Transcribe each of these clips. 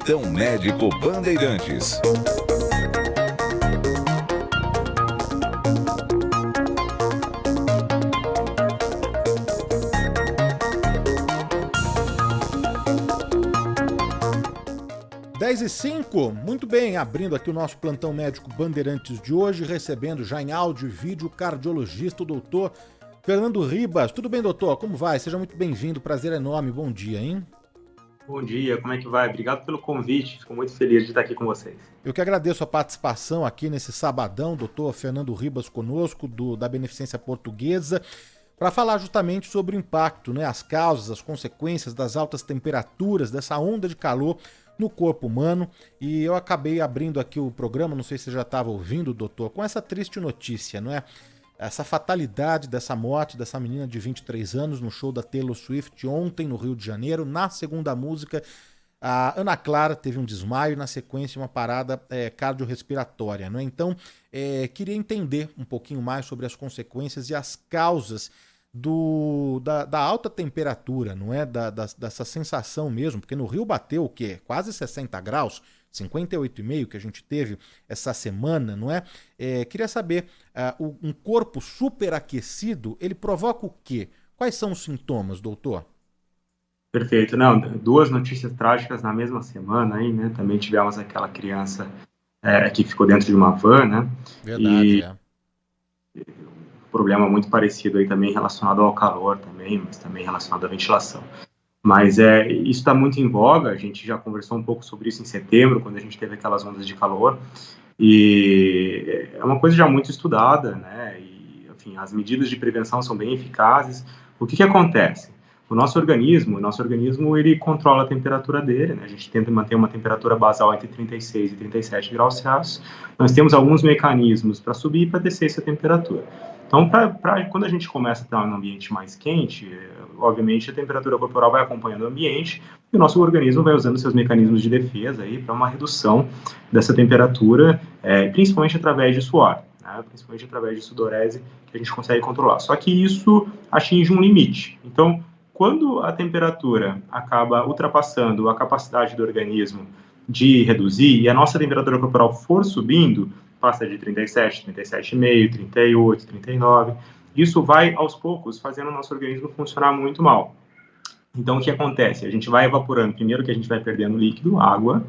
Plantão Médico Bandeirantes. Dez e 5, muito bem, abrindo aqui o nosso Plantão Médico Bandeirantes de hoje, recebendo já em áudio e vídeo o cardiologista, o doutor Fernando Ribas. Tudo bem, doutor? Como vai? Seja muito bem-vindo, prazer enorme, bom dia, hein? Bom dia, como é que vai? Obrigado pelo convite, fico muito feliz de estar aqui com vocês. Eu que agradeço a participação aqui nesse sabadão, doutor Fernando Ribas conosco, da Beneficência Portuguesa, para falar justamente sobre o impacto, né, as causas, as consequências das altas temperaturas, dessa onda de calor no corpo humano. E eu acabei abrindo aqui o programa, não sei se você já estava ouvindo, doutor, com essa triste notícia, não é? Essa fatalidade dessa morte dessa menina de 23 anos no show da Taylor Swift ontem no Rio de Janeiro. Na segunda música, a Ana Clara teve um desmaio e na sequência uma parada cardiorrespiratória, não é? Então, queria entender um pouquinho mais sobre as consequências e as causas da alta temperatura, não é? Dessa sensação mesmo, porque no Rio bateu o quê? Quase 60 graus, 58,5 que a gente teve essa semana, não é? Queria saber, um corpo superaquecido, ele provoca o quê? Quais são os sintomas, doutor? Perfeito, não, duas notícias trágicas na mesma semana aí, né? Também tivemos aquela criança que ficou dentro de uma van, né? Verdade, Problema muito parecido aí também relacionado ao calor também, mas também relacionado à ventilação. Mas isso está muito em voga, a gente já conversou um pouco sobre isso em setembro, quando a gente teve aquelas ondas de calor, e é uma coisa já muito estudada, né? E, enfim, as medidas de prevenção são bem eficazes. O que acontece? O nosso organismo, ele controla a temperatura dele, né? A gente tenta manter uma temperatura basal entre 36 e 37 graus Celsius. Nós temos alguns mecanismos para subir e para descer essa temperatura. Então, quando a gente começa a estar num ambiente mais quente, obviamente a temperatura corporal vai acompanhando o ambiente e o nosso organismo vai usando seus mecanismos de defesa aí para uma redução dessa temperatura, principalmente através de suor, né? Principalmente através de sudorese, que a gente consegue controlar. Só que isso atinge um limite. Então, quando a temperatura acaba ultrapassando a capacidade do organismo de reduzir e a nossa temperatura corporal for subindo, passa de 37, 37,5, 38, 39, isso vai aos poucos fazendo o nosso organismo funcionar muito mal. Então, o que acontece? A gente vai evaporando, primeiro que a gente vai perdendo líquido, água,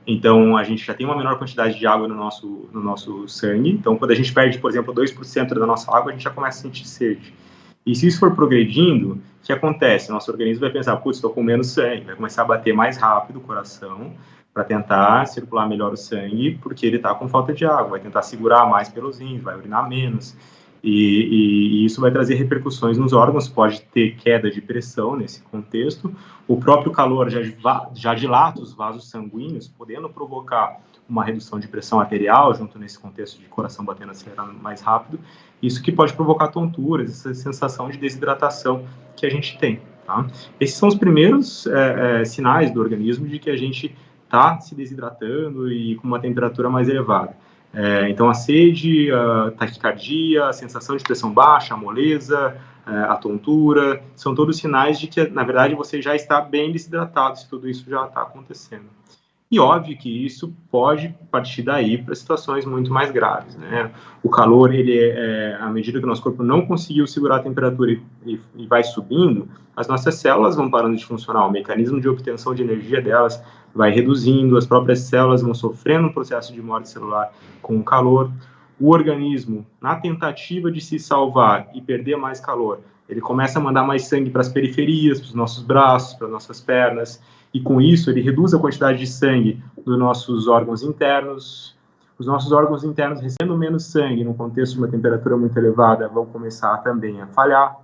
então a gente já tem uma menor quantidade de água no nosso sangue, então quando a gente perde, por exemplo, 2% da nossa água, a gente já começa a sentir sede. E se isso for progredindo, o que acontece? Nosso organismo vai pensar, putz, estou com menos sangue, vai começar a bater mais rápido o coração, para tentar circular melhor o sangue, porque ele está com falta de água, vai tentar segurar mais pelos rins, vai urinar menos, e isso vai trazer repercussões nos órgãos, pode ter queda de pressão nesse contexto, o próprio calor já dilata os vasos sanguíneos, podendo provocar uma redução de pressão arterial, junto nesse contexto de coração batendo acelerando mais rápido, isso que pode provocar tonturas, essa sensação de desidratação que a gente tem. Tá? Esses são os primeiros sinais do organismo de que a gente está se desidratando e com uma temperatura mais elevada. Então, a sede, a taquicardia, a sensação de pressão baixa, a moleza, a tontura, são todos sinais de que, na verdade, você já está bem desidratado, se tudo isso já está acontecendo. E óbvio que isso pode partir daí para situações muito mais graves, né? O calor, à medida que o nosso corpo não conseguiu segurar a temperatura e vai subindo, as nossas células vão parando de funcionar, o mecanismo de obtenção de energia delas vai reduzindo, as próprias células vão sofrendo um processo de morte celular com o calor. O organismo, na tentativa de se salvar e perder mais calor, ele começa a mandar mais sangue para as periferias, para os nossos braços, para as nossas pernas, e com isso ele reduz a quantidade de sangue dos nossos órgãos internos. Os nossos órgãos internos, recebendo menos sangue no contexto de uma temperatura muito elevada, vão começar também a falhar.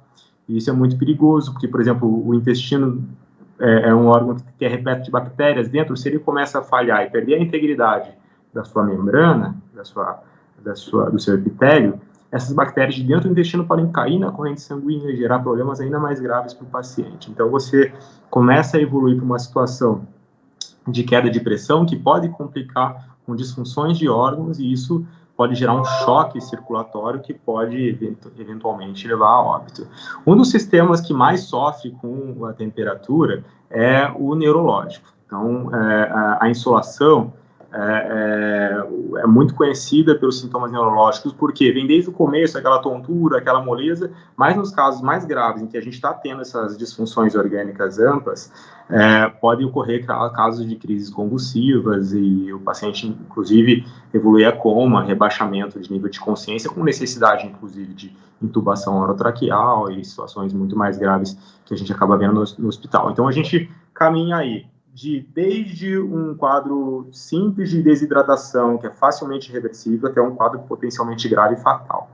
E isso é muito perigoso, porque, por exemplo, o intestino é um órgão que é repleto de bactérias dentro. Se ele começa a falhar e perder a integridade da sua membrana, do seu epitélio, essas bactérias de dentro do intestino podem cair na corrente sanguínea e gerar problemas ainda mais graves para o paciente. Então, você começa a evoluir para uma situação de queda de pressão que pode complicar com disfunções de órgãos, e isso pode gerar um choque circulatório que pode eventualmente levar a óbito. Um dos sistemas que mais sofre com a temperatura é o neurológico. Então, a insolação é muito conhecida pelos sintomas neurológicos, porque vem desde o começo aquela tontura, aquela moleza, mas nos casos mais graves, em que a gente está tendo essas disfunções orgânicas amplas, pode ocorrer casos de crises convulsivas e o paciente, inclusive, evolui a coma, rebaixamento de nível de consciência, com necessidade, inclusive, de intubação orotraqueal e situações muito mais graves que a gente acaba vendo no hospital. Então, a gente caminha aí desde um quadro simples de desidratação, que é facilmente reversível, até um quadro potencialmente grave e fatal.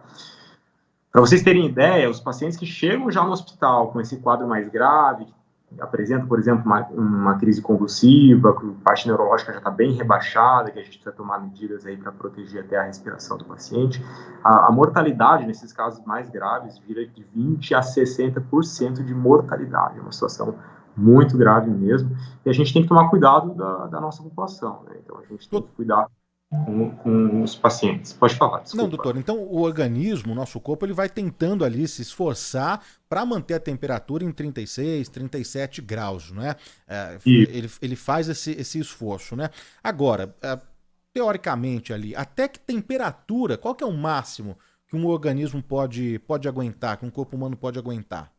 Para vocês terem ideia, os pacientes que chegam já no hospital com esse quadro mais grave, que apresentam, por exemplo, uma crise convulsiva, que a parte neurológica já está bem rebaixada, que a gente precisa tomar medidas aí para proteger até a respiração do paciente, a mortalidade nesses casos mais graves vira de 20% a 60% de mortalidade, é uma situação muito grave mesmo, e a gente tem que tomar cuidado da nossa população, né? Então a gente tem que cuidar com os pacientes. Pode falar, desculpa. Não, doutor, então o organismo, o nosso corpo, ele vai tentando ali se esforçar para manter a temperatura em 36, 37 graus, né? Ele faz esse esforço, né? Agora, teoricamente ali, até que temperatura, qual que é o máximo que um organismo pode aguentar, que um corpo humano pode aguentar?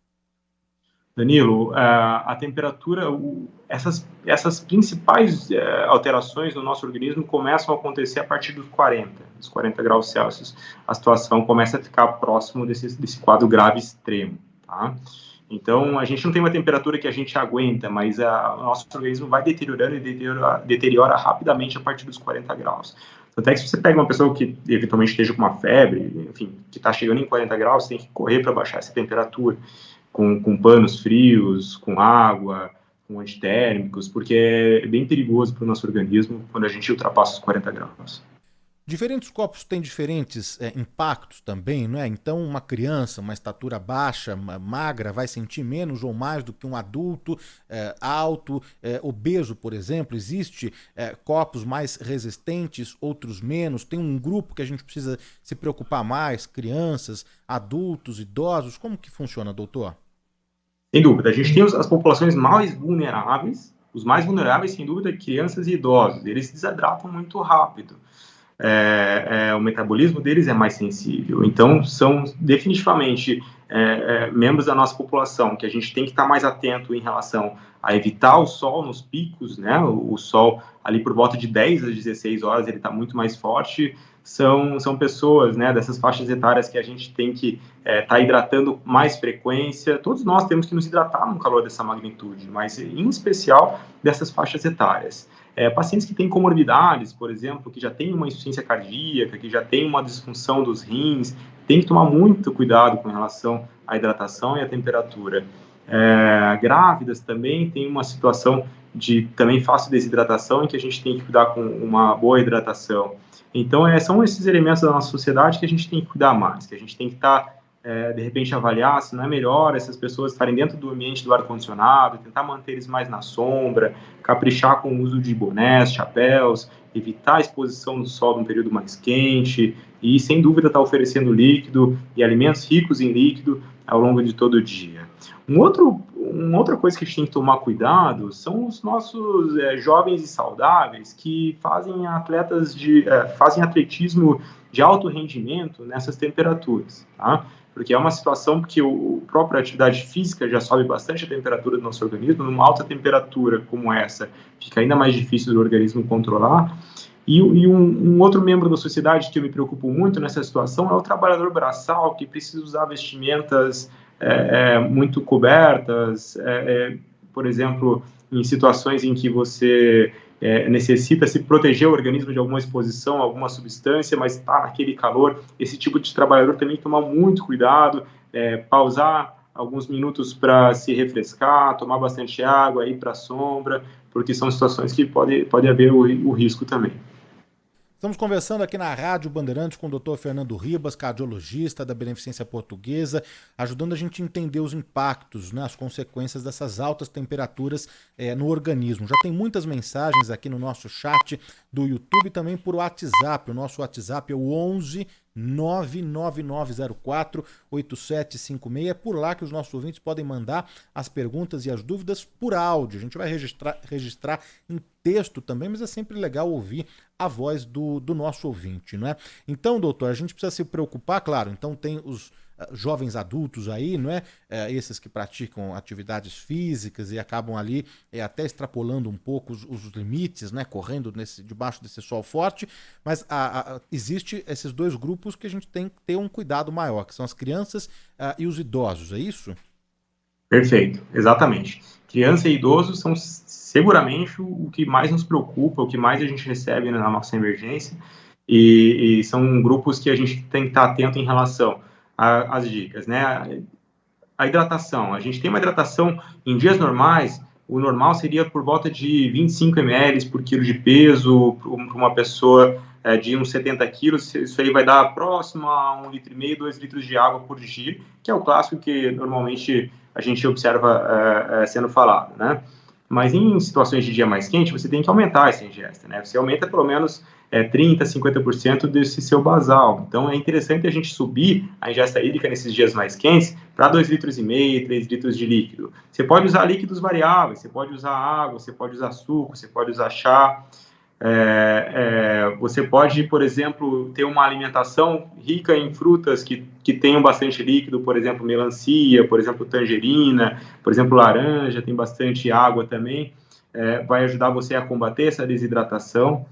Danilo, a temperatura, essas principais alterações no nosso organismo começam a acontecer a partir dos 40 graus Celsius. A situação começa a ficar próximo desse quadro grave extremo, tá? Então, a gente não tem uma temperatura que a gente aguenta, mas o nosso organismo vai deteriorando e deteriora rapidamente a partir dos 40 graus. Até que se você pega uma pessoa que eventualmente esteja com uma febre, enfim, que está chegando em 40 graus, você tem que correr para baixar essa temperatura. Com panos frios, com água, com antitérmicos, porque é bem perigoso para o nosso organismo quando a gente ultrapassa os 40 graus. Diferentes corpos têm diferentes impactos também, não é? Então, uma criança, uma estatura baixa, magra, vai sentir menos ou mais do que um adulto alto, obeso, por exemplo. Existe corpos mais resistentes, outros menos. Tem um grupo que a gente precisa se preocupar mais, crianças, adultos, idosos. Como que funciona, doutor? Sem dúvida, a gente tem as populações mais vulneráveis, os mais vulneráveis, sem dúvida, crianças e idosos. Eles se desidratam muito rápido. O metabolismo deles é mais sensível. Então, são definitivamente membros da nossa população que a gente tem que estar mais atento em relação a evitar o sol nos picos, né? O sol ali por volta de 10 às 16 horas, ele está muito mais forte. São pessoas, né, dessas faixas etárias que a gente tem que estar hidratando mais frequência. Todos nós temos que nos hidratar no calor dessa magnitude, mas em especial dessas faixas etárias. Pacientes que têm comorbidades, por exemplo, que já têm uma insuficiência cardíaca, que já têm uma disfunção dos rins, tem que tomar muito cuidado com relação à hidratação e à temperatura. Grávidas também têm uma situação de também fácil desidratação, em que a gente tem que cuidar com uma boa hidratação. Então, são esses elementos da nossa sociedade que a gente tem que cuidar mais, que a gente tem que estar, de repente, avaliar se não é melhor essas pessoas estarem dentro do ambiente do ar-condicionado, tentar manter eles mais na sombra, caprichar com o uso de bonés, chapéus, evitar a exposição do sol num período mais quente e, sem dúvida, estar oferecendo líquido e alimentos ricos em líquido ao longo de todo o dia. Uma outra coisa que a gente tem que tomar cuidado são os nossos jovens e saudáveis que fazem fazem atletismo de alto rendimento nessas temperaturas, tá? Porque é uma situação que a própria atividade física já sobe bastante a temperatura do nosso organismo. Numa alta temperatura como essa, fica ainda mais difícil do organismo controlar. E um outro membro da sociedade que eu me preocupo muito nessa situação é o trabalhador braçal, que precisa usar vestimentas muito cobertas, por exemplo, em situações em que você necessita se proteger o organismo de alguma exposição a alguma substância, mas está naquele calor. Esse tipo de trabalhador também tem que tomar muito cuidado, pausar alguns minutos para se refrescar, tomar bastante água, ir para a sombra, porque são situações que pode haver o risco também. Estamos conversando aqui na Rádio Bandeirantes com o Dr. Fernando Ribas, cardiologista da Beneficência Portuguesa, ajudando a gente a entender os impactos, né, as consequências dessas altas temperaturas no organismo. Já tem muitas mensagens aqui no nosso chat do YouTube, também por WhatsApp. O nosso WhatsApp é o 11 99904-8756. É por lá que os nossos ouvintes podem mandar as perguntas e as dúvidas por áudio. A gente vai registrar em texto também, mas é sempre legal ouvir a voz do nosso ouvinte, não é? Então, doutor, a gente precisa se preocupar, claro, então tem os jovens adultos aí, não é? Esses que praticam atividades físicas e acabam ali até extrapolando um pouco os limites, né? Correndo debaixo desse sol forte, mas existe esses dois grupos que a gente tem que ter um cuidado maior, que são as crianças e os idosos, é isso? Perfeito, exatamente. Criança e idoso são seguramente o que mais nos preocupa, o que mais a gente recebe na nossa emergência, e são grupos que a gente tem que estar atento em relação às dicas, né? A hidratação, a gente tem uma hidratação em dias normais, o normal seria por volta de 25 ml por quilo de peso, para uma pessoa de uns 70 quilos, isso aí vai dar próximo a 1,5 litro, 2 litros de água por dia, que é o clássico que normalmente a gente observa sendo falado, né? Mas em situações de dia mais quente, você tem que aumentar essa ingesta, né? Você aumenta pelo menos 30%, 50% desse seu basal. Então, é interessante a gente subir a ingesta hídrica nesses dias mais quentes para 2,5 litros, 3 litros de líquido. Você pode usar líquidos variáveis, você pode usar água, você pode usar suco, você pode usar chá. Você pode, por exemplo, ter uma alimentação rica em frutas que tenham bastante líquido, por exemplo, melancia, por exemplo, tangerina, por exemplo, laranja, tem bastante água também, vai ajudar você a combater essa desidratação.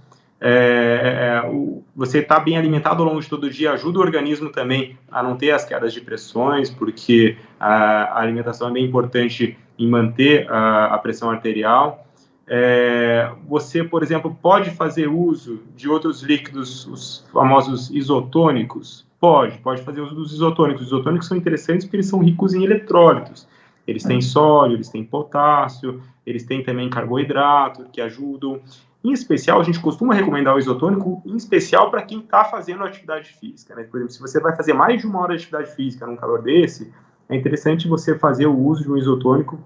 Você estar bem alimentado ao longo de todo o dia ajuda o organismo também a não ter as quedas de pressões, porque a alimentação é bem importante em manter a pressão arterial. Você, por exemplo, pode fazer uso de outros líquidos, os famosos isotônicos? Pode fazer uso dos isotônicos. Os isotônicos são interessantes porque eles são ricos em eletrólitos. Eles têm sódio, eles têm potássio, eles têm também carboidrato, que ajudam. Em especial, a gente costuma recomendar o isotônico, em especial para quem está fazendo atividade física, né? Por exemplo, se você vai fazer mais de 1 hora de atividade física num calor desse, é interessante você fazer o uso de um isotônico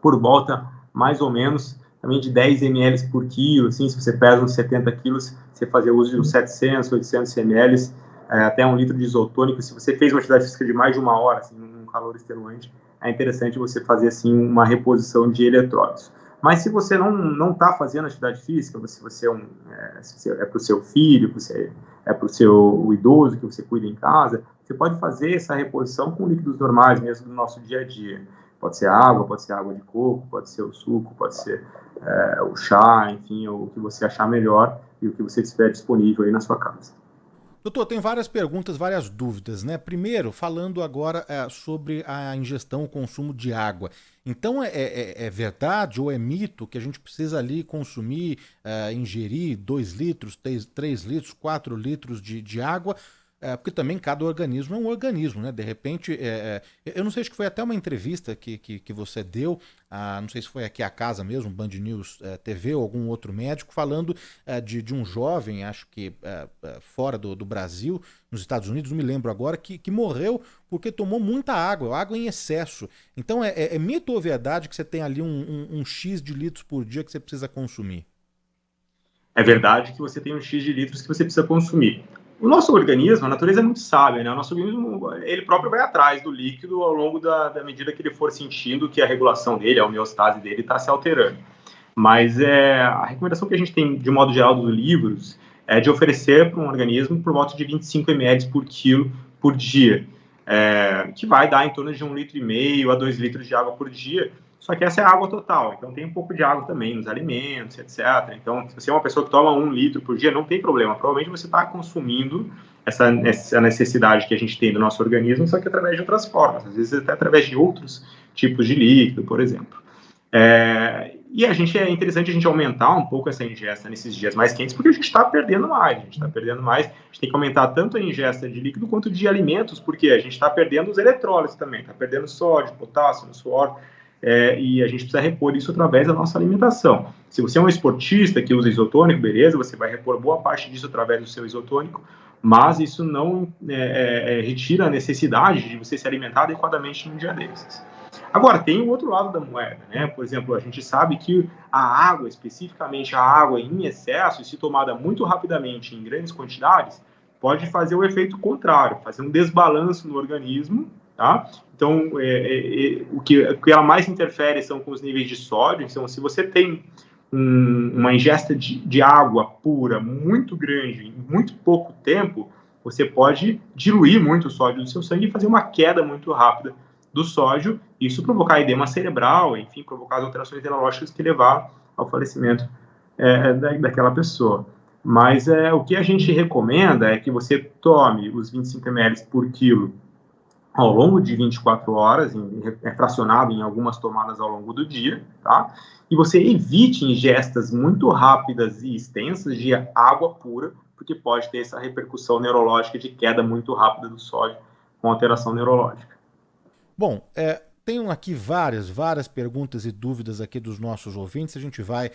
por volta, mais ou menos, também de 10 ml por quilo, assim, se você pesa uns 70 quilos, você fazer uso de uns 700, 800 ml, até 1 litro de isotônico. Se você fez uma atividade física de mais de 1 hora, assim, num calor extenuante, é interessante você fazer, assim, uma reposição de eletrólitos. Mas se você não está fazendo atividade física, se você é para o seu filho, é para o seu idoso que você cuida em casa, você pode fazer essa reposição com líquidos normais mesmo do nosso dia a dia. Pode ser água de coco, pode ser o suco, pode ser o chá, enfim, o que você achar melhor e o que você tiver disponível aí na sua casa. Doutor, tem várias perguntas, várias dúvidas, né? Primeiro, falando agora sobre a ingestão, o consumo de água. Então, é verdade ou é mito que a gente precisa ali consumir, ingerir 2 litros, 3 litros, 4 litros de água? Porque também cada organismo é um organismo, né? De repente, eu não sei, acho que foi até uma entrevista que você deu, não sei se foi aqui a casa mesmo, Band News TV ou algum outro médico, falando de um jovem, acho que fora do Brasil, nos Estados Unidos, não me lembro agora, que morreu porque tomou muita água em excesso. Então, é mito ou verdade que você tem ali um X de litros por dia que você precisa consumir? É verdade que você tem um X de litros que você precisa consumir. O nosso organismo, a natureza é muito sábia, né? O nosso organismo, ele próprio vai atrás do líquido ao longo da medida que ele for sentindo que a regulação dele, a homeostase dele está se alterando. Mas a recomendação que a gente tem, de modo geral, dos livros, é de oferecer para um organismo por volta de 25 ml por quilo por dia, que vai dar em torno de 1,5 litro a 2 litros de água por dia. Só que essa é a água total, então tem um pouco de água também nos alimentos, etc. Então, se você é uma pessoa que toma 1 litro por dia, não tem problema. Provavelmente você está consumindo essa necessidade que a gente tem do nosso organismo, só que através de outras formas, às vezes até através de outros tipos de líquido, por exemplo. E é interessante a gente aumentar um pouco essa ingesta nesses dias mais quentes, porque a gente está perdendo mais, a gente tem que aumentar tanto a ingesta de líquido quanto de alimentos, porque a gente está perdendo os eletrólitos também, está perdendo sódio, potássio no suor, e a gente precisa repor isso através da nossa alimentação. Se você é um esportista que usa isotônico, beleza, você vai repor boa parte disso através do seu isotônico, mas isso não retira a necessidade de você se alimentar adequadamente num dia desses. Agora, tem o outro lado da moeda, né? Por exemplo, a gente sabe que a água, especificamente a água em excesso, se tomada muito rapidamente em grandes quantidades, pode fazer o efeito contrário, fazer um desbalanço no organismo, tá? Então, o que ela mais interfere são com os níveis de sódio. Então, se você tem uma ingesta de água pura muito grande em muito pouco tempo, você pode diluir muito o sódio do seu sangue e fazer uma queda muito rápida do sódio, e isso provocar edema cerebral, enfim, provocar as alterações neurológicas que levar ao falecimento daquela pessoa. Mas o que a gente recomenda é que você tome os 25 ml por quilo ao longo de 24 horas, fracionado em algumas tomadas ao longo do dia, tá? E você evite ingestas muito rápidas e extensas de água pura, porque pode ter essa repercussão neurológica de queda muito rápida do sódio com alteração neurológica. Bom, tenho aqui várias perguntas e dúvidas aqui dos nossos ouvintes. A gente vai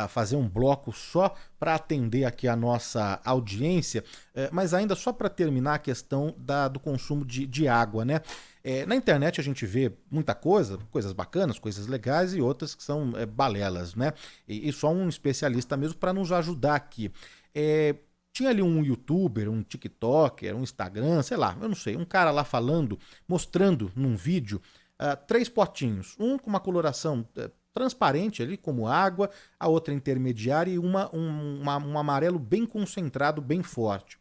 fazer um bloco só para atender aqui a nossa audiência, mas ainda só para terminar a questão do consumo de água, né? Na internet a gente vê muita coisa, coisas bacanas, coisas legais e outras que são balelas, né? E só um especialista mesmo para nos ajudar aqui. Tinha ali um youtuber, um tiktoker, um Instagram, sei lá, eu não sei, um cara lá falando, mostrando num vídeo 3 potinhos, um com uma coloração transparente ali, como água, a outra intermediária e um amarelo bem concentrado, bem forte.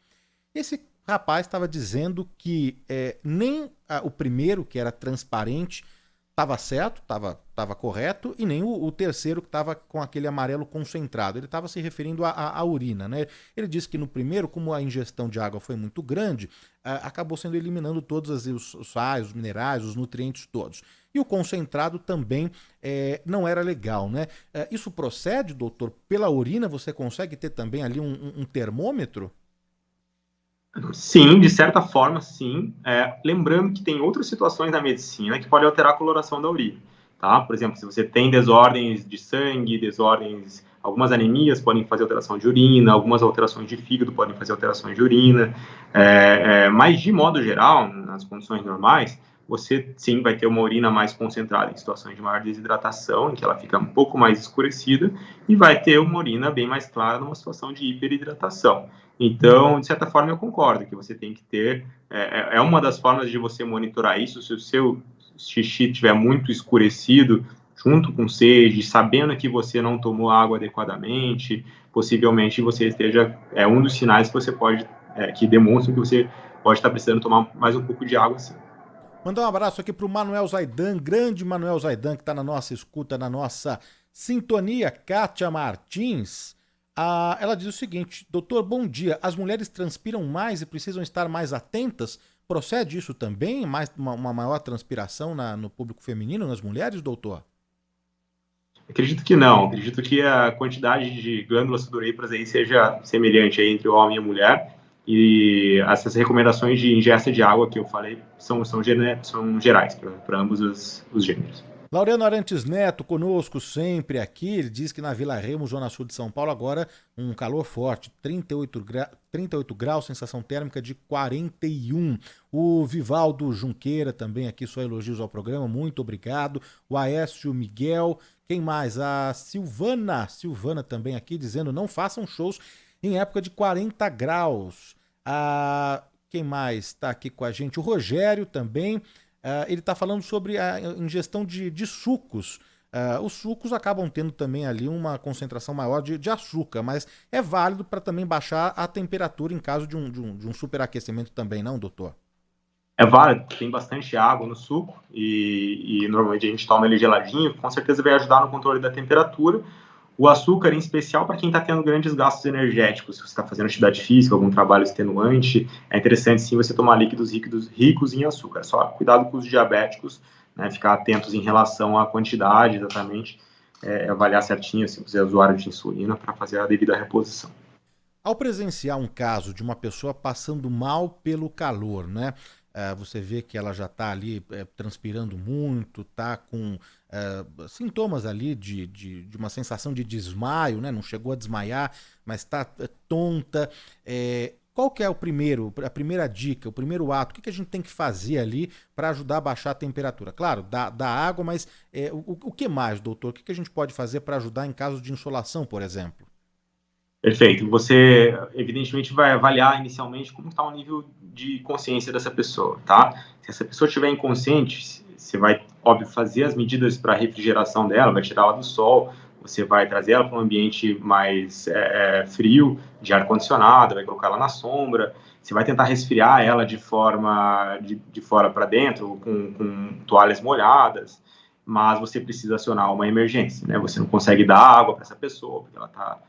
Esse rapaz estava dizendo que nem o primeiro, que era transparente, estava certo, estava correto, e nem o terceiro que estava com aquele amarelo concentrado. Ele estava se referindo à urina, né? Ele disse que no primeiro, como a ingestão de água foi muito grande, acabou sendo eliminando todos os sais, os minerais, os nutrientes todos. E o concentrado também não era legal, né? Isso procede, doutor? Pela urina você consegue ter também ali um termômetro? Sim, de certa forma, sim. Lembrando que tem outras situações na medicina que podem alterar a coloração da urina, tá? Por exemplo, se você tem desordens de sangue, algumas anemias podem fazer alteração de urina, algumas alterações de fígado podem fazer alterações de urina, mas de modo geral, nas condições normais, você sim vai ter uma urina mais concentrada em situações de maior desidratação, em que ela fica um pouco mais escurecida, e vai ter uma urina bem mais clara numa situação de hiperidratação. Então, de certa forma, eu concordo que você tem que ter... uma das formas de você monitorar isso, se o seu xixi estiver muito escurecido, junto com sede, sabendo que você não tomou água adequadamente, possivelmente você esteja... um dos sinais que você pode... que demonstram que você pode estar precisando tomar mais um pouco de água, sim. Mandar um abraço aqui pro Manuel Zaidan, grande Manuel Zaidan, que está na nossa escuta, na nossa sintonia. Kátia Martins, ela diz o seguinte: doutor, bom dia, as mulheres transpiram mais e precisam estar mais atentas? Procede isso também? Uma maior transpiração no público feminino, nas mulheres, doutor? Acredito que não. Acredito que a quantidade de glândulas sudoríparas aí seja semelhante aí entre o homem e a mulher. E essas recomendações de ingesta de água que eu falei são gerais para ambos os gêneros. Laureano Arantes Neto, conosco sempre aqui. Ele diz que na Vila Remo, zona sul de São Paulo, agora um calor forte, 38 graus, sensação térmica de 41. O Vivaldo Junqueira também aqui, só elogios ao programa, muito obrigado. O Aécio Miguel, quem mais? A Silvana também aqui, dizendo não façam shows em época de 40 graus. Quem mais está aqui com a gente? O Rogério também. Ele está falando sobre a ingestão de sucos. Os sucos acabam tendo também ali uma concentração maior de açúcar, mas é válido para também baixar a temperatura em caso de um superaquecimento também, não, doutor? É válido, tem bastante água no suco e normalmente a gente toma ele geladinho, com certeza vai ajudar no controle da temperatura. O açúcar, em especial, para quem está tendo grandes gastos energéticos, se você está fazendo atividade física, algum trabalho extenuante, é interessante sim você tomar líquidos ricos em açúcar. Só cuidado com os diabéticos, né, ficar atentos em relação à quantidade, exatamente, avaliar certinho se você é usuário de insulina para fazer a devida reposição. Ao presenciar um caso de uma pessoa passando mal pelo calor, né? Você vê que ela já está ali transpirando muito, está com sintomas ali de uma sensação de desmaio, né? Não chegou a desmaiar, mas está tonta. Qual que é a primeira dica, o primeiro ato? O que a gente tem que fazer ali para ajudar a baixar a temperatura? Claro, dá água, mas o que mais, doutor? O que a gente pode fazer para ajudar em caso de insolação, por exemplo? Perfeito. Você, evidentemente, vai avaliar inicialmente como está o nível de consciência dessa pessoa, tá? Se essa pessoa estiver inconsciente, você vai, óbvio, fazer as medidas para a refrigeração dela, vai tirar ela do sol, você vai trazer ela para um ambiente mais frio, de ar-condicionado, vai colocar ela na sombra, você vai tentar resfriar ela de forma de fora para dentro, com toalhas molhadas, mas você precisa acionar uma emergência, né? Você não consegue dar água para essa pessoa, porque ela está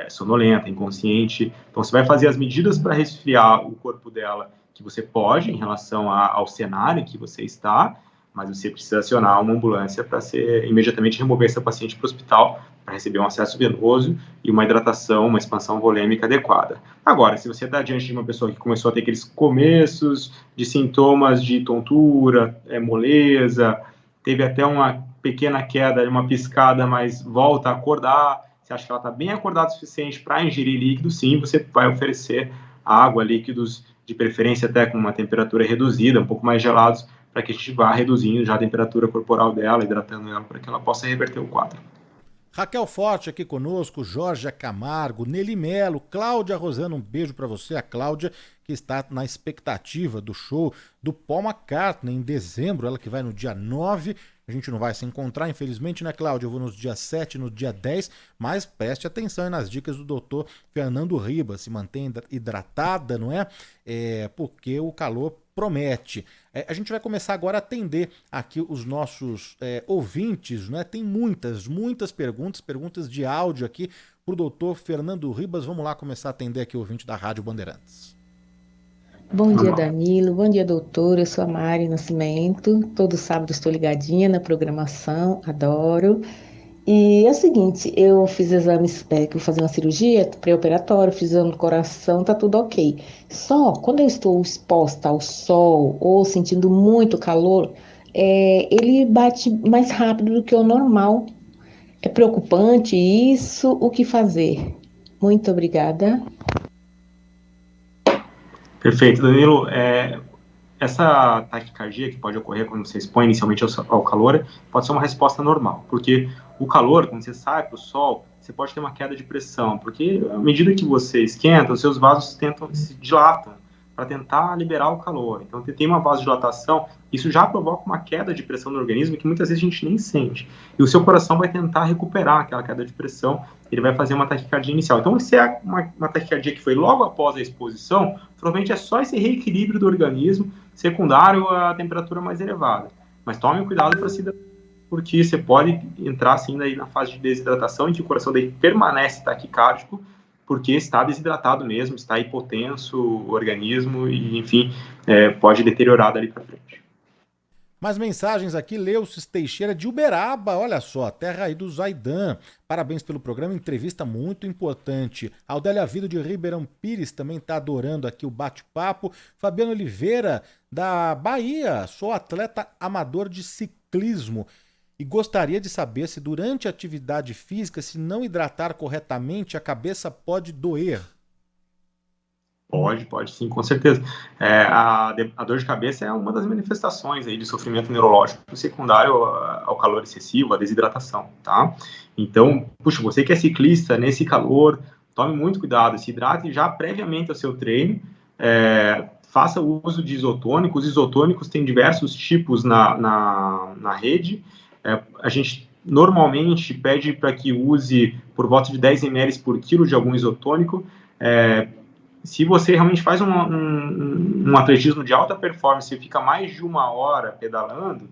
sonolenta, inconsciente. Então, você vai fazer as medidas para resfriar o corpo dela que você pode em relação ao cenário em que você está, mas você precisa acionar uma ambulância para imediatamente remover essa paciente para o hospital para receber um acesso venoso e uma hidratação, uma expansão volêmica adequada. Agora, se você está diante de uma pessoa que começou a ter aqueles começos de sintomas de tontura, moleza, teve até uma pequena queda, uma piscada, mas volta a acordar, você acha que ela está bem acordada o suficiente para ingerir líquido, sim, você vai oferecer água, líquidos, de preferência até com uma temperatura reduzida, um pouco mais gelados, para que a gente vá reduzindo já a temperatura corporal dela, hidratando ela, para que ela possa reverter o quadro. Raquel Forte aqui conosco, Jorge Camargo, Nelly Melo, Cláudia Rosana, um beijo para você, a Cláudia, que está na expectativa do show do Paul McCartney em dezembro, ela que vai no dia 9. A gente não vai se encontrar, infelizmente, né, Cláudia? Eu vou nos dia 7, no dia 10, mas preste atenção nas dicas do doutor Fernando Ribas. Se mantenha hidratada, não é? Porque o calor promete. A gente vai começar agora a atender aqui os nossos ouvintes, né? Tem muitas perguntas de áudio aqui para o doutor Fernando Ribas. Vamos lá começar a atender aqui o ouvinte da Rádio Bandeirantes. Bom dia, Danilo. Bom dia, doutor. Eu sou a Mari Nascimento. Todo sábado estou ligadinha na programação, adoro. E é o seguinte, eu fiz exames, que vou fazer uma cirurgia pré-operatória, fiz exame do coração, tá tudo ok. Só quando eu estou exposta ao sol ou sentindo muito calor, ele bate mais rápido do que o normal. É preocupante isso? O que fazer? Muito obrigada. Perfeito, Danilo. Essa taquicardia que pode ocorrer quando você expõe inicialmente ao calor pode ser uma resposta normal, porque o calor, quando você sai para o sol, você pode ter uma queda de pressão, porque à medida que você esquenta, os seus vasos se dilatam para tentar liberar o calor. Então, tem uma vasodilatação, isso já provoca uma queda de pressão no organismo que muitas vezes a gente nem sente. E o seu coração vai tentar recuperar aquela queda de pressão, ele vai fazer uma taquicardia inicial. Então, se é uma taquicardia que foi logo após a exposição, provavelmente é só esse reequilíbrio do organismo, secundário à temperatura mais elevada. Mas tome cuidado para se hidratar, porque você pode entrar assim daí na fase de desidratação, em que o coração daí permanece taquicárdico, porque está desidratado mesmo, está hipotenso o organismo e, enfim, pode deteriorar dali para frente. Mais mensagens aqui, Leucis Teixeira de Uberaba, olha só, terra aí do Zaidan. Parabéns pelo programa, entrevista muito importante. Aldélia Vida de Ribeirão Pires também está adorando aqui o bate-papo. Fabiano Oliveira, da Bahia, sou atleta amador de ciclismo e gostaria de saber se durante a atividade física, se não hidratar corretamente, a cabeça pode doer. Pode sim, com certeza. A dor de cabeça é uma das manifestações aí de sofrimento neurológico secundário ao calor excessivo, à desidratação, tá? Então, você que é ciclista, nesse calor, tome muito cuidado, se hidrate já previamente ao seu treino, faça o uso de isotônicos. Os isotônicos têm diversos tipos na rede. A gente normalmente pede para que use por volta de 10 ml por quilo de algum isotônico. Se você realmente faz um atletismo de alta performance e fica mais de 1 hora pedalando,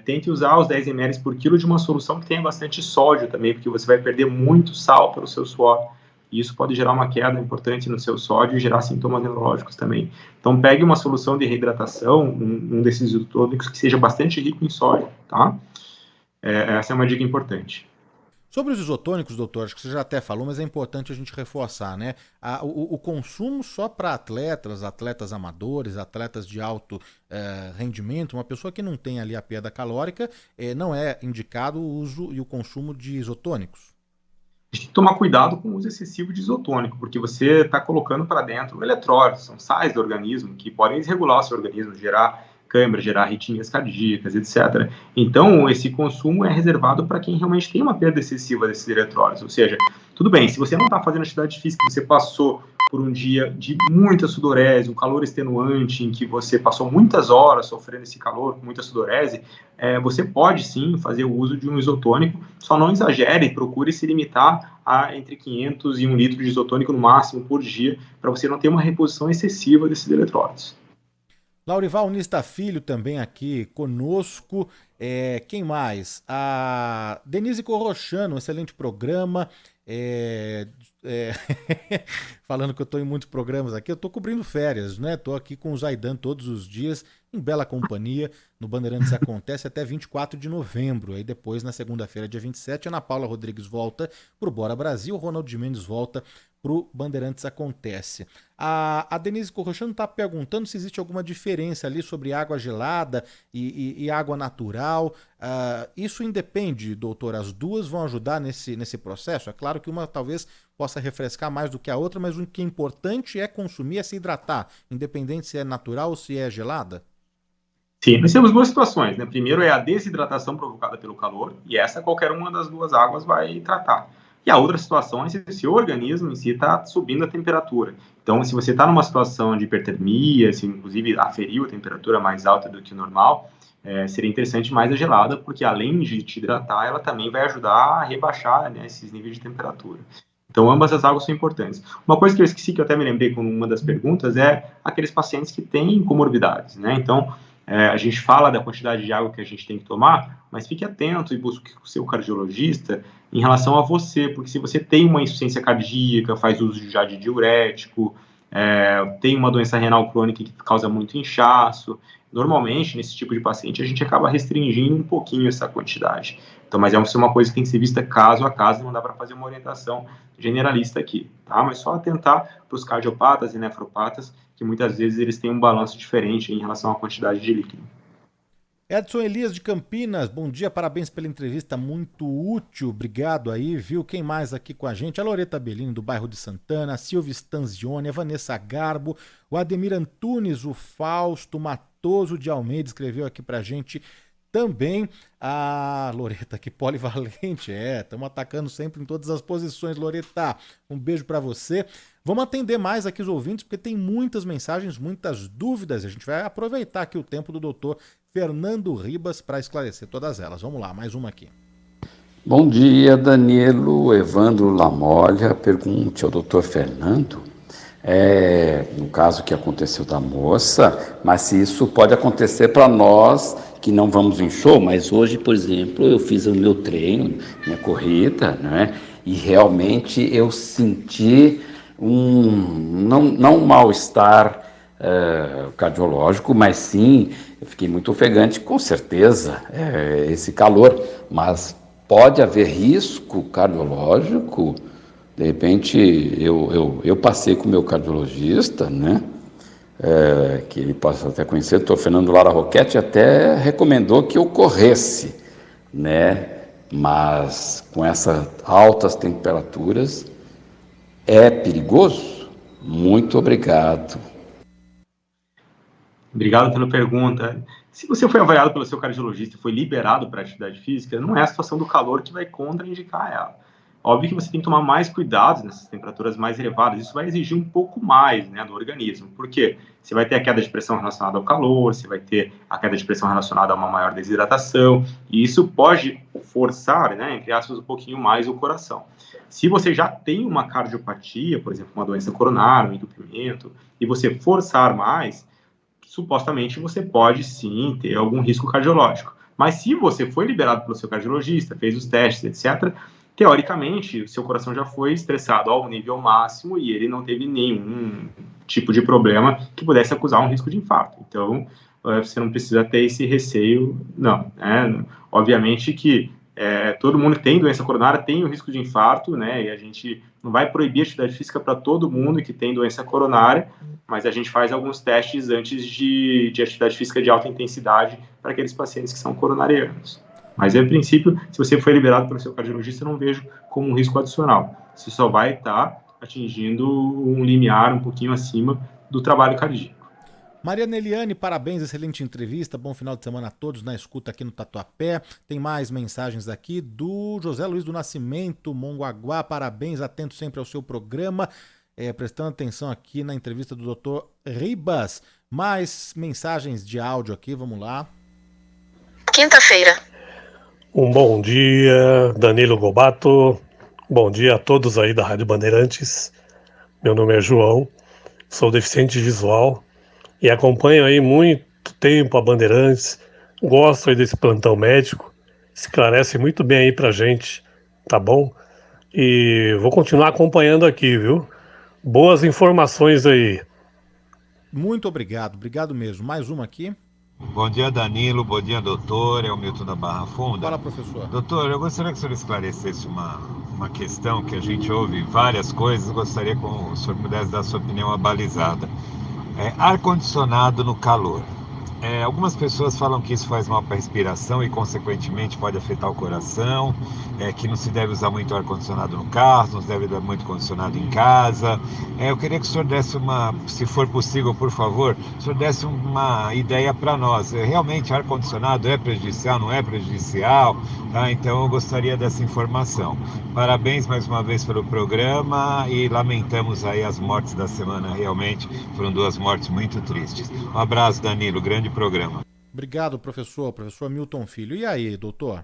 tente usar os 10 ml por quilo de uma solução que tenha bastante sódio também, porque você vai perder muito sal pelo seu suor. E isso pode gerar uma queda importante no seu sódio e gerar sintomas neurológicos também. Então, pegue uma solução de reidratação, um desses isotônicos que seja bastante rico em sódio, tá? Essa é uma dica importante. Sobre os isotônicos, doutor, acho que você já até falou, mas é importante a gente reforçar, né? O consumo só para atletas amadores, atletas de alto rendimento, uma pessoa que não tem ali a perda calórica, não é indicado o uso e o consumo de isotônicos. A gente tem que tomar cuidado com o uso excessivo de isotônico, porque você está colocando para dentro eletrólitos, são sais do organismo que podem desregular o seu organismo, gerar câimbra, gerar arritmias cardíacas, etc. Então, esse consumo é reservado para quem realmente tem uma perda excessiva desses eletrólitos. Ou seja, tudo bem, se você não está fazendo atividade física, você passou por um dia de muita sudorese, um calor extenuante, em que você passou muitas horas sofrendo esse calor, com muita sudorese, você pode sim fazer o uso de um isotônico, só não exagere, procure se limitar a entre 500 e 1 litro de isotônico no máximo por dia, para você não ter uma reposição excessiva desses eletrólitos. Laurival Nista Filho também aqui conosco. Quem mais? A Denise Corrochano, um excelente programa. Falando que eu estou em muitos programas aqui, eu estou cobrindo férias, né? Estou aqui com o Zaidan todos os dias, em bela companhia. No Bandeirantes acontece até 24 de novembro. Aí depois, na segunda-feira, dia 27, a Ana Paula Rodrigues volta para o Bora Brasil, o Ronald de Mendes volta para o Bandeirantes Acontece. A Denise Corrochano está perguntando se existe alguma diferença ali sobre água gelada e água natural. Isso independe, doutor? As duas vão ajudar nesse processo? É claro que uma talvez possa refrescar mais do que a outra, mas o que é importante é consumir, é se hidratar, independente se é natural ou se é gelada? Sim, nós temos duas situações, né? Primeiro é a desidratação provocada pelo calor, e essa qualquer uma das duas águas vai tratar. E a outra situação é se o seu organismo em si está subindo a temperatura. Então, se você está numa situação de hipertermia, se inclusive aferiu a temperatura mais alta do que o normal, seria interessante mais a gelada, porque além de te hidratar, ela também vai ajudar a rebaixar, né, esses níveis de temperatura. Então, ambas as águas são importantes. Uma coisa que eu esqueci, que eu até me lembrei com uma das perguntas, é aqueles pacientes que têm comorbidades, né? Então, a gente fala da quantidade de água que a gente tem que tomar, mas fique atento e busque o seu cardiologista em relação a você, porque se você tem uma insuficiência cardíaca, faz uso já de diurético, tem uma doença renal crônica que causa muito inchaço, normalmente, nesse tipo de paciente, a gente acaba restringindo um pouquinho essa quantidade. Então, mas é uma coisa que tem que ser vista caso a caso, não dá para fazer uma orientação generalista aqui, tá? Mas só atentar para os cardiopatas e nefropatas, que muitas vezes eles têm um balanço diferente em relação à quantidade de líquido. Edson Elias de Campinas, bom dia, parabéns pela entrevista, muito útil, obrigado aí, viu? Quem mais aqui com a gente? A Loreta Bellini, do bairro de Santana, a Silvia Stanzioni, a Vanessa Garbo, o Ademir Antunes, o Fausto Matoso de Almeida escreveu aqui pra gente também. A Loreta, que polivalente, estamos atacando sempre em todas as posições, Loreta, um beijo pra você. Vamos atender mais aqui os ouvintes, porque tem muitas mensagens, muitas dúvidas. A gente vai aproveitar aqui o tempo do doutor Fernando Ribas para esclarecer todas elas. Vamos lá, mais uma aqui. Bom dia, Danilo. Evandro Lamolha, pergunte ao doutor Fernando, no caso que aconteceu da moça, mas se isso pode acontecer para nós que não vamos em show, mas hoje, por exemplo, eu fiz o meu treino, minha corrida, né? E realmente eu senti não um mal-estar cardiológico, mas sim, eu fiquei muito ofegante, com certeza, esse calor, mas pode haver risco cardiológico. De repente, eu passei com o meu cardiologista, né? Que ele possa até conhecer, o doutor Fernando Lara Roquete até recomendou que eu corresse, né? Mas com essas altas temperaturas, é perigoso? Muito obrigado. Obrigado pela pergunta. Se você foi avaliado pelo seu cardiologista e foi liberado para atividade física, não é a situação do calor que vai contraindicar ela. Óbvio que você tem que tomar mais cuidado nessas temperaturas mais elevadas. Isso vai exigir um pouco mais, né, do organismo. Por quê? Você vai ter a queda de pressão relacionada ao calor, você vai ter a queda de pressão relacionada a uma maior desidratação, e isso pode forçar, né, entre aspas, um pouquinho mais o coração. Se você já tem uma cardiopatia, por exemplo, uma doença coronária, um entupimento, e você forçar mais, supostamente você pode sim ter algum risco cardiológico. Mas se você foi liberado pelo seu cardiologista, fez os testes, etc., teoricamente, o seu coração já foi estressado ao nível máximo e ele não teve nenhum tipo de problema que pudesse acusar um risco de infarto. Então, você não precisa ter esse receio, não. Obviamente que todo mundo que tem doença coronária tem o risco de infarto, né? E a gente não vai proibir atividade física para todo mundo que tem doença coronária, mas a gente faz alguns testes antes de atividade física de alta intensidade para aqueles pacientes que são coronarianos. Mas, a princípio, se você foi liberado pelo seu cardiologista, eu não vejo como um risco adicional. Você só vai estar atingindo um limiar um pouquinho acima do trabalho cardíaco. Mariana Eliane, parabéns, excelente entrevista, bom final de semana a todos na escuta aqui no Tatuapé. Tem mais mensagens aqui do José Luiz do Nascimento, Mongaguá, parabéns, atento sempre ao seu programa, prestando atenção aqui na entrevista do Dr. Ribas. Mais mensagens de áudio aqui, vamos lá. Quinta-feira. Um bom dia, Danilo Gobato, bom dia a todos aí da Rádio Bandeirantes. Meu nome é João, sou deficiente visual e acompanho aí muito tempo a Bandeirantes, gosto aí desse plantão médico, esclarece muito bem aí pra gente, tá bom? E vou continuar acompanhando aqui, viu? Boas informações aí. Muito obrigado mesmo. Mais uma aqui. Bom dia, Danilo, bom dia, doutor, é o Milton da Barra Funda. Fala, professor. Doutor, eu gostaria que o senhor esclarecesse uma questão que a gente ouve várias coisas, gostaria que o senhor pudesse dar sua opinião abalizada. Ar-condicionado no calor. Algumas pessoas falam que isso faz mal para a respiração e, consequentemente, pode afetar o coração, que não se deve usar muito ar-condicionado no carro, não se deve dar muito ar-condicionado em casa. Eu queria que o senhor desse se for possível, por favor, o senhor desse uma ideia para nós. Realmente, ar-condicionado é prejudicial, não é prejudicial? Tá? Então, eu gostaria dessa informação. Parabéns mais uma vez pelo programa e lamentamos aí as mortes da semana, realmente foram 2 mortes muito tristes. Um abraço, Danilo, grande programa. Obrigado, professor Milton Filho. E aí, doutor?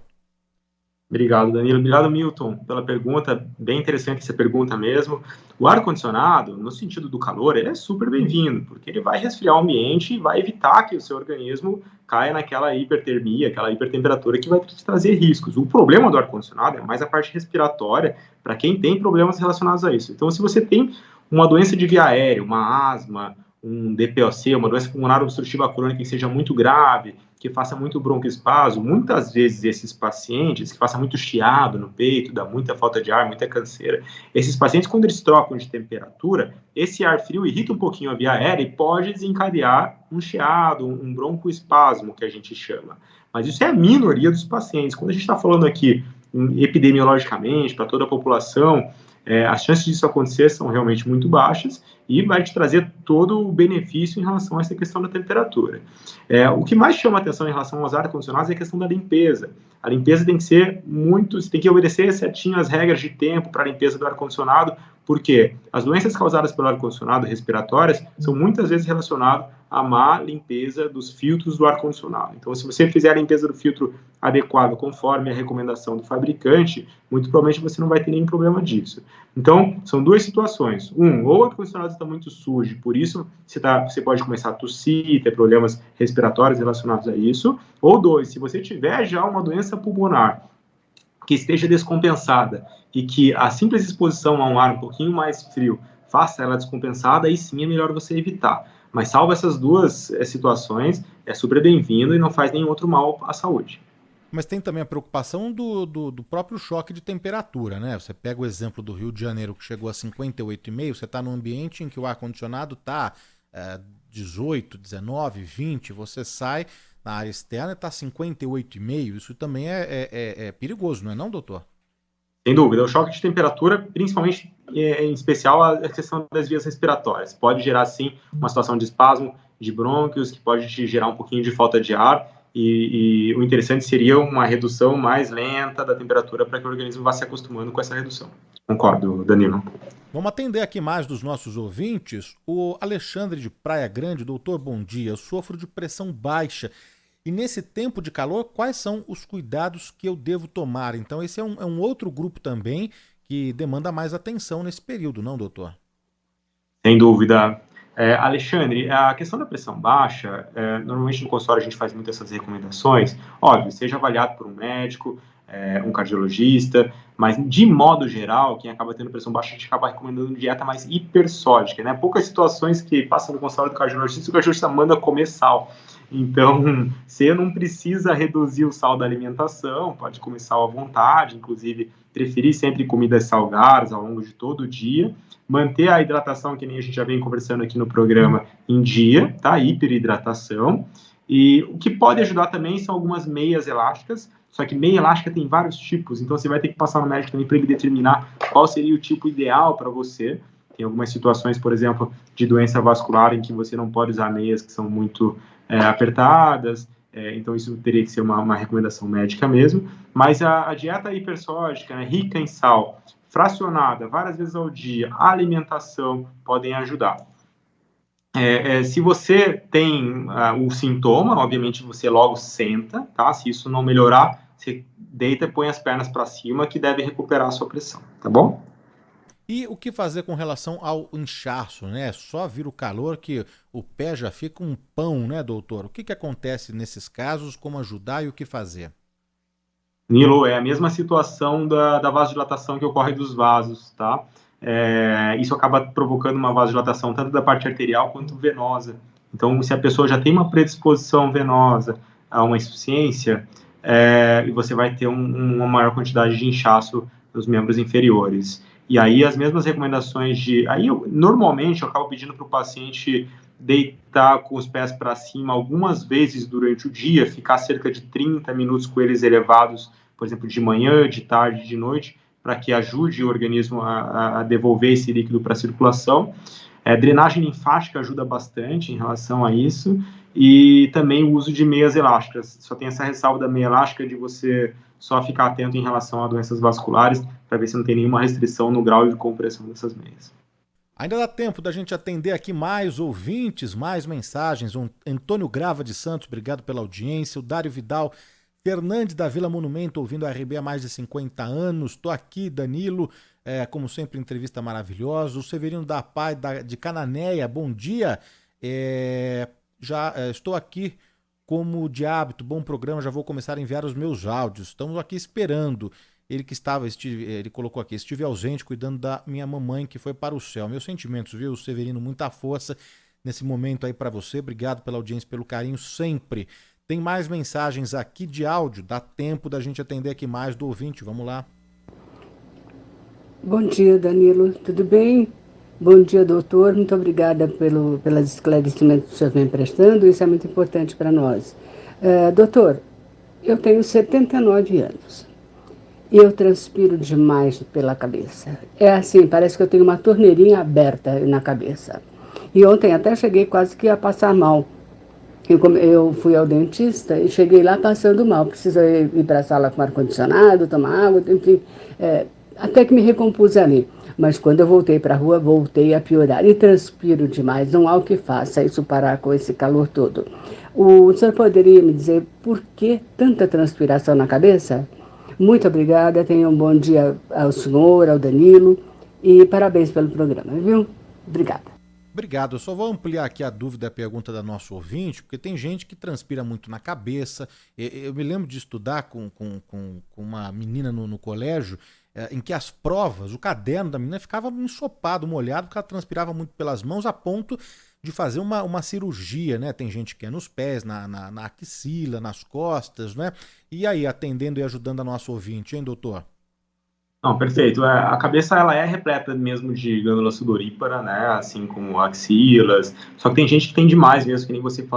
Obrigado, Danilo. Obrigado, Milton, pela pergunta. Bem interessante essa pergunta mesmo. O ar-condicionado, no sentido do calor, ele é super bem-vindo, porque ele vai resfriar o ambiente e vai evitar que o seu organismo caia naquela hipertermia, aquela hipertemperatura que vai te trazer riscos. O problema do ar-condicionado é mais a parte respiratória, para quem tem problemas relacionados a isso. Então, se você tem uma doença de via aérea, uma asma, um DPOC, uma doença pulmonar obstrutiva crônica que seja muito grave, que faça muito broncoespasmo, muitas vezes esses pacientes, que faça muito chiado no peito, dá muita falta de ar, muita canseira, esses pacientes, quando eles trocam de temperatura, esse ar frio irrita um pouquinho a via aérea e pode desencadear um chiado, um broncoespasmo, que a gente chama. Mas isso é a minoria dos pacientes. Quando a gente está falando aqui epidemiologicamente, para toda a população, as chances disso acontecer são realmente muito baixas e vai te trazer todo o benefício em relação a essa questão da temperatura. O que mais chama atenção em relação aos ar-condicionados é a questão da limpeza. A limpeza tem que ser você tem que obedecer certinho as regras de tempo para a limpeza do ar-condicionado, porque as doenças causadas pelo ar-condicionado respiratórias são muitas vezes relacionadas à má limpeza dos filtros do ar-condicionado. Então, se você fizer a limpeza do filtro adequada conforme a recomendação do fabricante, muito provavelmente você não vai ter nenhum problema disso. Então, são 2 situações. Ou o ar-condicionado está muito sujo, por isso você pode começar a tossir, ter problemas respiratórios relacionados a isso. Ou 2, se você tiver já uma doença pulmonar que esteja descompensada e que a simples exposição a um ar um pouquinho mais frio faça ela descompensada, aí sim é melhor você evitar. Mas salvo essas 2 situações, é super bem-vindo e não faz nenhum outro mal à saúde. Mas tem também a preocupação do próprio choque de temperatura, né? Você pega o exemplo do Rio de Janeiro, que chegou a 58,5, você está num ambiente em que o ar-condicionado está 18, 19, 20, você sai na área externa e está 58,5, isso também é perigoso, não é não, doutor? Sem dúvida, o choque de temperatura, principalmente, em especial, a questão das vias respiratórias. Pode gerar, sim, uma situação de espasmo de brônquios, que pode te gerar um pouquinho de falta de ar, e o interessante seria uma redução mais lenta da temperatura para que o organismo vá se acostumando com essa redução. Concordo, Danilo. Vamos atender aqui mais dos nossos ouvintes. O Alexandre de Praia Grande, doutor, bom dia. Eu sofro de pressão baixa. E nesse tempo de calor, quais são os cuidados que eu devo tomar? Então, esse é um outro grupo também que demanda mais atenção nesse período, não, doutor? Sem dúvida. Alexandre, a questão da pressão baixa, normalmente no consultório a gente faz muitas essas recomendações. Óbvio, seja avaliado por um médico, um cardiologista, mas de modo geral, quem acaba tendo pressão baixa, a gente acaba recomendando dieta mais hipersódica, né? Poucas situações que passam no consultório do cardiologista, o cardiologista manda comer sal. Então, você não precisa reduzir o sal da alimentação, pode comer sal à vontade, inclusive preferir sempre comidas salgadas ao longo de todo o dia, manter a hidratação, que nem a gente já vem conversando aqui no programa, em dia, tá? Hiperidratação. E o que pode ajudar também são algumas meias elásticas, só que meia elástica tem vários tipos, então você vai ter que passar no médico também para ele determinar qual seria o tipo ideal para você. Tem algumas situações, por exemplo, de doença vascular em que você não pode usar meias que são muito apertadas, então isso teria que ser uma recomendação médica mesmo. Mas a dieta hipersódica, né, rica em sal, fracionada, várias vezes ao dia, a alimentação podem ajudar. Se você tem o sintoma, obviamente você logo senta, tá? Se isso não melhorar, você deita e põe as pernas para cima, que deve recuperar a sua pressão, tá bom? E o que fazer com relação ao inchaço, né? Só vir o calor que o pé já fica um pão, né, doutor? O que acontece nesses casos, como ajudar e o que fazer? Nilo, é a mesma situação da vasodilatação que ocorre dos vasos, tá? Isso acaba provocando uma vasodilatação tanto da parte arterial quanto venosa. Então, se a pessoa já tem uma predisposição venosa a uma insuficiência, e você vai ter uma maior quantidade de inchaço nos membros inferiores. E aí, as mesmas recomendações normalmente, eu acabo pedindo para o paciente deitar com os pés para cima algumas vezes durante o dia, ficar cerca de 30 minutos com eles elevados, por exemplo, de manhã, de tarde, de noite, para que ajude o organismo a devolver esse líquido para a circulação. Drenagem linfática ajuda bastante em relação a isso, e também o uso de meias elásticas. Só tem essa ressalva da meia elástica de você só ficar atento em relação a doenças vasculares, para ver se não tem nenhuma restrição no grau de compressão dessas meias. Ainda dá tempo da gente atender aqui mais ouvintes, mais mensagens. O Antônio Grava de Santos, obrigado pela audiência. O Dário Vidal Fernandes da Vila Monumento, ouvindo a RB há mais de 50 anos. Estou aqui, Danilo, como sempre, entrevista maravilhosa. O Severino da Pai, de Cananéia, bom dia. Estou aqui como de hábito, bom programa, já vou começar a enviar os meus áudios. Estamos aqui esperando. Ele colocou aqui, estive ausente cuidando da minha mamãe que foi para o céu. Meus sentimentos, viu, Severino? Muita força nesse momento aí para você. Obrigado pela audiência, pelo carinho sempre. Tem mais mensagens aqui de áudio. Dá tempo da gente atender aqui mais do ouvinte. Vamos lá. Bom dia, Danilo. Tudo bem? Bom dia, doutor. Muito obrigada pelos esclarecimentos que o senhor vem prestando. Isso é muito importante para nós. Doutor, eu tenho 79 anos. E eu transpiro demais pela cabeça. É assim, parece que eu tenho uma torneirinha aberta na cabeça. E ontem até cheguei quase que a passar mal. Eu fui ao dentista e cheguei lá passando mal. Precisei ir para a sala com ar-condicionado, tomar água, enfim. Até que me recompus ali. Mas quando eu voltei para a rua, voltei a piorar. E transpiro demais. Não há o que faça isso parar com esse calor todo. O senhor poderia me dizer por que tanta transpiração na cabeça? Muito obrigada, tenha um bom dia ao senhor, ao Danilo, e parabéns pelo programa, viu? Obrigada. Obrigado, eu só vou ampliar aqui a dúvida e a pergunta da nossa ouvinte, porque tem gente que transpira muito na cabeça. Eu me lembro de estudar com uma menina no colégio, em que as provas, o caderno da menina ficava ensopado, molhado, porque ela transpirava muito pelas mãos, a ponto de fazer uma cirurgia, né? Tem gente que é nos pés, na axila, nas costas, né? E aí, atendendo e ajudando a nossa ouvinte, hein, doutor? Não, perfeito. A cabeça, ela é repleta mesmo de glândula sudorípara, né? Assim como axilas. Só que tem gente que tem demais mesmo, que nem você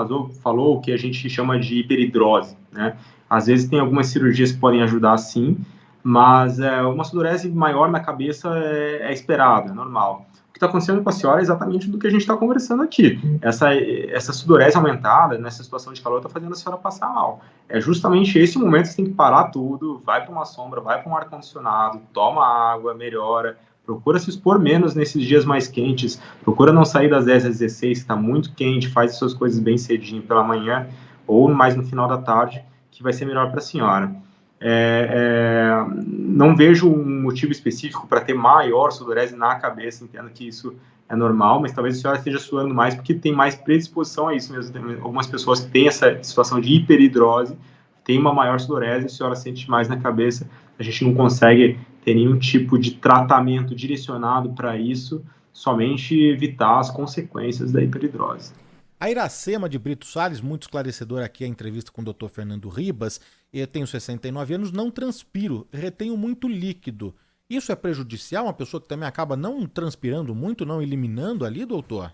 falou, que a gente chama de hiperidrose, né? Às vezes tem algumas cirurgias que podem ajudar, sim, mas uma sudorese maior na cabeça é esperado, é normal. O que está acontecendo com a senhora é exatamente do que a gente está conversando aqui. Essa sudorese aumentada, nessa situação de calor, está fazendo a senhora passar mal. É justamente esse momento que você tem que parar tudo, vai para uma sombra, vai para um ar-condicionado, toma água, melhora, procura se expor menos nesses dias mais quentes, procura não sair das 10 às 16, que está muito quente, faz as suas coisas bem cedinho pela manhã, ou mais no final da tarde, que vai ser melhor para a senhora. Não vejo um motivo específico para ter maior sudorese na cabeça, entendo que isso é normal, mas talvez a senhora esteja suando mais porque tem mais predisposição a isso mesmo. Tem algumas pessoas que têm essa situação de hiperidrose, tem uma maior sudorese, a senhora sente mais na cabeça, a gente não consegue ter nenhum tipo de tratamento direcionado para isso, somente evitar as consequências da hiperidrose. A Iracema de Brito Salles, muito esclarecedora aqui a entrevista com o Dr. Fernando Ribas. Eu tenho 69 anos, não transpiro, retenho muito líquido. Isso é prejudicial? Uma pessoa que também acaba não transpirando muito, não eliminando ali, doutor?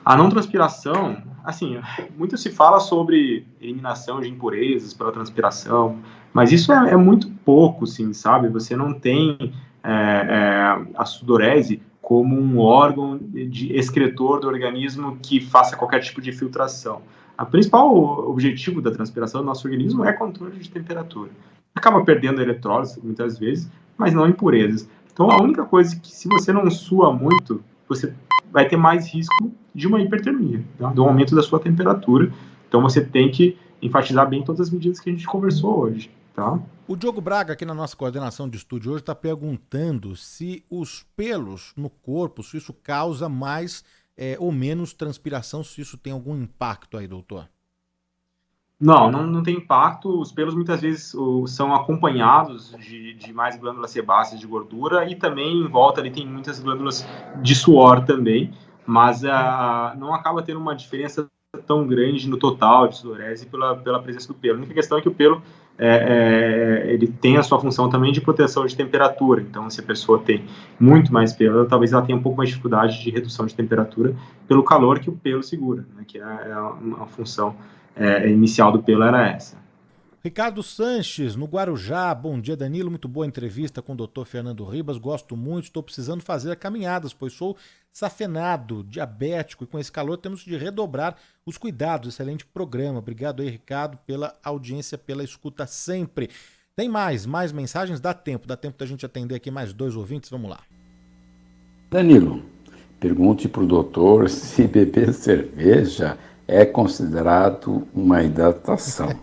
A não transpiração, assim, muito se fala sobre eliminação de impurezas pela transpiração, mas isso é muito pouco, sim, sabe? Você não tem a sudorese como um órgão de excretor do organismo que faça qualquer tipo de filtração. O principal objetivo da transpiração do nosso organismo é controle de temperatura. Acaba perdendo eletrólise muitas vezes, mas não impurezas. Então, a única coisa é que, se você não sua muito, você vai ter mais risco de uma hipertermia, tá? Do aumento da sua temperatura. Então, você tem que enfatizar bem todas as medidas que a gente conversou hoje, tá? O Diogo Braga, aqui na nossa coordenação de estúdio hoje, está perguntando se os pelos no corpo, se isso causa mais ou menos transpiração, se isso tem algum impacto aí, doutor. Não tem impacto. Os pelos muitas vezes são acompanhados de mais glândulas sebáceas de gordura, e também em volta ali tem muitas glândulas de suor também, mas não acaba tendo uma diferença tão grande no total de sudorese pela presença do pelo. A única questão é que o pelo ele tem a sua função também de proteção de temperatura. Então, se a pessoa tem muito mais pelo, talvez ela tenha um pouco mais de dificuldade de redução de temperatura pelo calor que o pelo segura, né, que é uma função inicial do pelo era essa. Ricardo Sanches, no Guarujá. Bom dia, Danilo. Muito boa entrevista com o Dr. Fernando Ribas. Gosto muito, estou precisando fazer caminhadas, pois sou safenado, diabético, e com esse calor temos de redobrar os cuidados. Excelente programa. Obrigado aí, Ricardo, pela audiência, pela escuta sempre. Tem mais mensagens? Dá tempo da gente atender aqui mais 2 ouvintes. Vamos lá. Danilo, pergunte para o doutor se beber cerveja é considerado uma hidratação.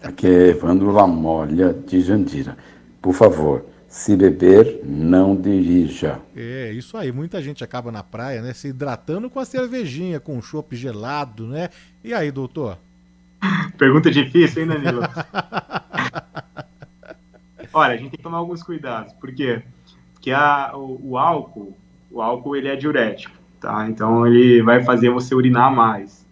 Aqui é Evandro Lamolha, de Jandira. Por favor, se beber, não dirija. É, isso aí. Muita gente acaba na praia, né, se hidratando com a cervejinha, com o chopp gelado, né? E aí, doutor? Pergunta difícil, hein, Danilo? Olha, a gente tem que tomar alguns cuidados. Por quê? Porque o álcool ele é diurético, tá? Então, ele vai fazer você urinar mais.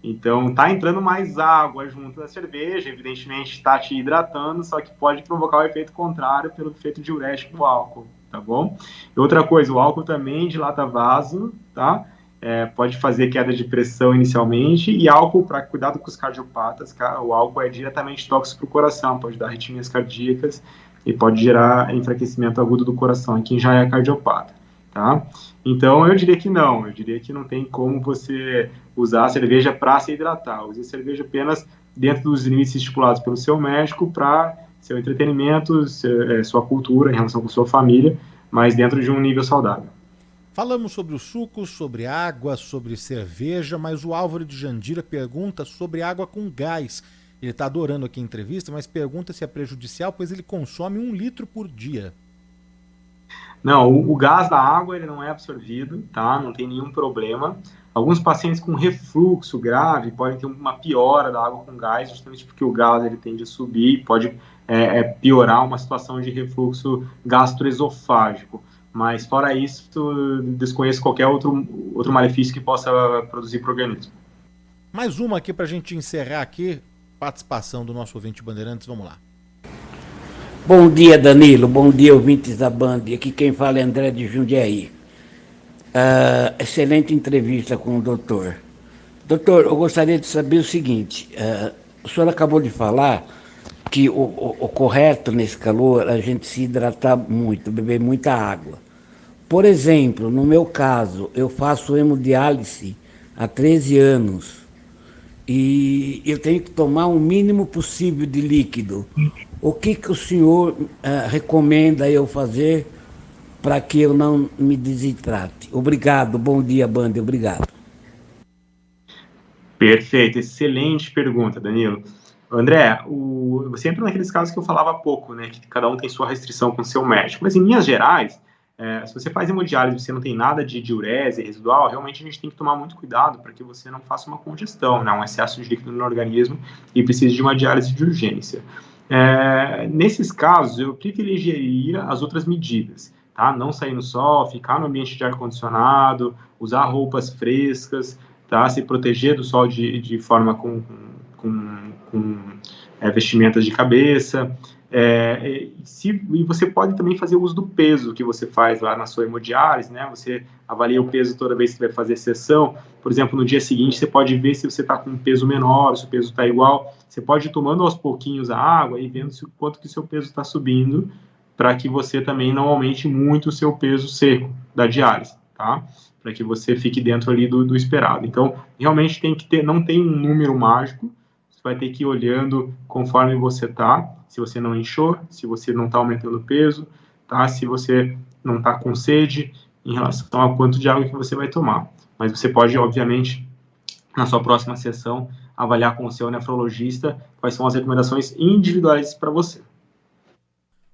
Então, tá entrando mais água junto da cerveja, evidentemente está te hidratando, só que pode provocar o efeito contrário pelo efeito diurético do álcool, tá bom? E outra coisa, o álcool também dilata vaso, tá? Pode fazer queda de pressão inicialmente, e álcool, para cuidado com os cardiopatas, o álcool é diretamente tóxico para o coração, pode dar arritmias cardíacas e pode gerar enfraquecimento agudo do coração em quem já é cardiopata, tá? Então, eu diria que não tem como você usar a cerveja para se hidratar. Use a cerveja apenas dentro dos limites estipulados pelo seu médico para seu entretenimento, sua cultura em relação com sua família, mas dentro de um nível saudável. Falamos sobre os sucos, sobre água, sobre cerveja, mas o Álvaro de Jandira pergunta sobre água com gás. Ele está adorando aqui a entrevista, mas pergunta se é prejudicial, pois ele consome 1 litro por dia. Não, o gás da água ele não é absorvido, tá? Não tem nenhum problema. Alguns pacientes com refluxo grave podem ter uma piora da água com gás, justamente porque o gás ele tende a subir e pode piorar uma situação de refluxo gastroesofágico. Mas, fora isso, desconheço qualquer outro malefício que possa produzir para o organismo. Mais uma aqui para a gente encerrar aqui, participação do nosso ouvinte Bandeirantes, vamos lá. Bom dia, Danilo. Bom dia, ouvintes da Band. Aqui quem fala é André de Jundiaí. Excelente entrevista com o doutor. Doutor, eu gostaria de saber o seguinte. O senhor acabou de falar que o correto nesse calor é a gente se hidratar muito, beber muita água. Por exemplo, no meu caso, eu faço hemodiálise há 13 anos e eu tenho que tomar o mínimo possível de líquido. O que o senhor recomenda eu fazer para que eu não me desidrate? Obrigado, bom dia, Band, obrigado. Perfeito, excelente pergunta, Danilo. André, você entra naqueles casos que eu falava há pouco, né, que cada um tem sua restrição com o seu médico, mas em linhas gerais, se você faz hemodiálise e você não tem nada de diurese residual, realmente a gente tem que tomar muito cuidado para que você não faça uma congestão, né, um excesso de líquido no organismo e precise de uma diálise de urgência. Nesses casos, eu privilegiaria as outras medidas, tá? Não sair no sol, ficar no ambiente de ar-condicionado, usar roupas frescas, tá? Se proteger do sol de forma com vestimentas de cabeça. E você pode também fazer uso do peso que você faz lá na sua hemodiálise, né? Você avalia o peso toda vez que vai fazer sessão. Por exemplo, no dia seguinte você pode ver se você está com um peso menor, se o peso está igual. Você pode ir tomando aos pouquinhos a água e vendo quanto que o seu peso está subindo, para que você também não aumente muito o seu peso seco da diálise, tá? Para que você fique dentro ali do esperado. Então, realmente não tem um número mágico, você vai ter que ir olhando conforme você tá, se você não inchou, se você não está aumentando o peso, tá? Se você não está com sede, em relação ao quanto de água que você vai tomar. Mas você pode, obviamente, na sua próxima sessão, avaliar com o seu nefrologista quais são as recomendações individuais para você.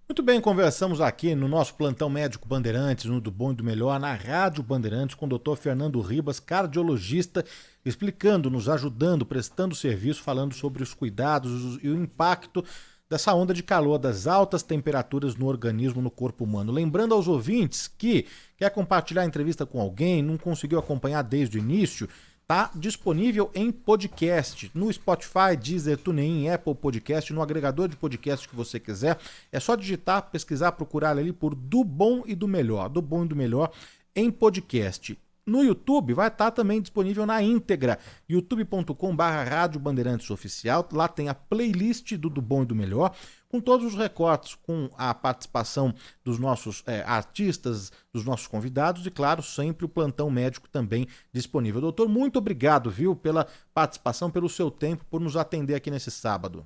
Muito bem, conversamos aqui no nosso Plantão Médico Bandeirantes, no Do Bom e do Melhor, na Rádio Bandeirantes, com o Dr. Fernando Ribas, cardiologista, explicando, nos ajudando, prestando serviço, falando sobre os cuidados e o impacto dessa onda de calor, das altas temperaturas no organismo, no corpo humano. Lembrando aos ouvintes que quer compartilhar a entrevista com alguém, não conseguiu acompanhar desde o início, está disponível em podcast, no Spotify, Deezer, TuneIn, Apple Podcast, no agregador de podcast que você quiser. É só digitar, pesquisar, procurar ali por Do Bom e do Melhor, Do Bom e do Melhor em podcast. No YouTube vai estar também disponível na íntegra, youtube.com/Rádio Bandeirantes Oficial. Lá tem a playlist do Bom e do Melhor, com todos os recortes, com a participação dos nossos artistas, dos nossos convidados e, claro, sempre o plantão médico também disponível. Doutor, muito obrigado, viu, pela participação, pelo seu tempo, por nos atender aqui nesse sábado.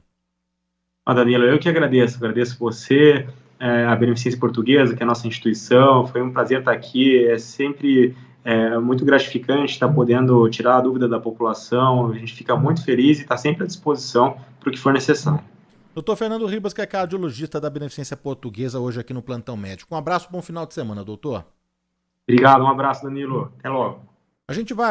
Danilo, eu que agradeço você, a Beneficência Portuguesa, que é a nossa instituição. Foi um prazer estar aqui, é sempre muito gratificante estar podendo tirar a dúvida da população. A gente fica muito feliz e está sempre à disposição para o que for necessário. Doutor Fernando Ribas, que é cardiologista da Beneficência Portuguesa, hoje aqui no Plantão Médico. Um abraço, bom final de semana, doutor. Obrigado, um abraço, Danilo. Até logo. A gente vai